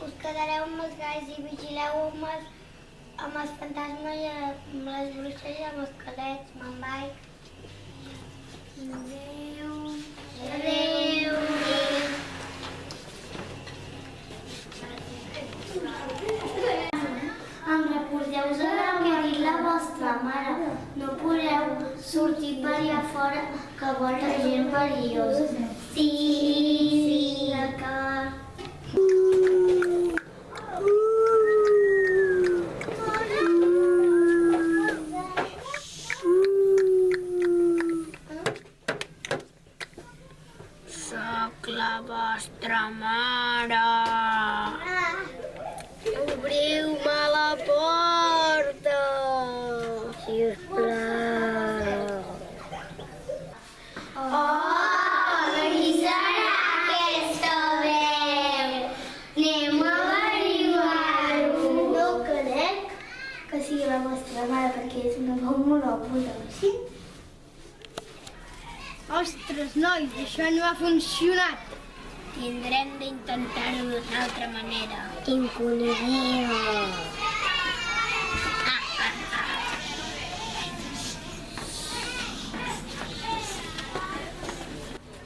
us quedareu amb els galls i vigileu amb els fantasmes i amb les bruixes i amb els esquelets. Me'n vaig. Adéu. Adéu. Em recordeu de que ha dit la vostra mare. No podeu sortir per allà fora, que vol la gent perillosa. Sí, d'acord. Soc la vostra mare. Obriu-me la porta, sisplau. Qui serà aquesta veu? Anem a averiguar-ho. No crec que sigui la vostra mare, perquè és una veu molt aguda, sí? Ostres, nois, això no ha funcionat. Tindrem d'intentar-ho d'una altra manera. Imponeria.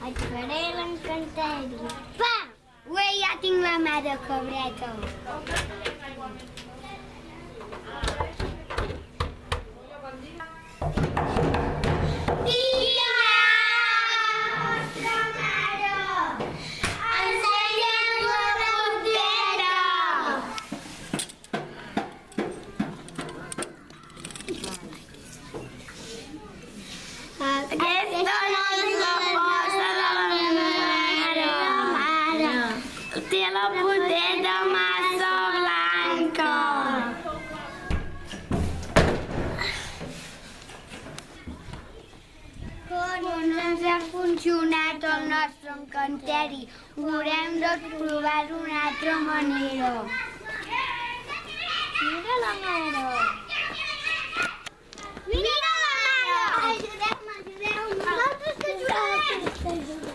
Et faré l'encanteri. Pa! Ué, ja tinc la mà de cabreta. Aquesta no és la posta de la meva mare. Té la poteta massa blanca. Doncs ens ha funcionat el nostre encanteri. Haurem de provar d'una altra manera. Mira la mare. Mira la mare! Ajudeu-me, ajudeu-me. Nosaltres t'ajudem.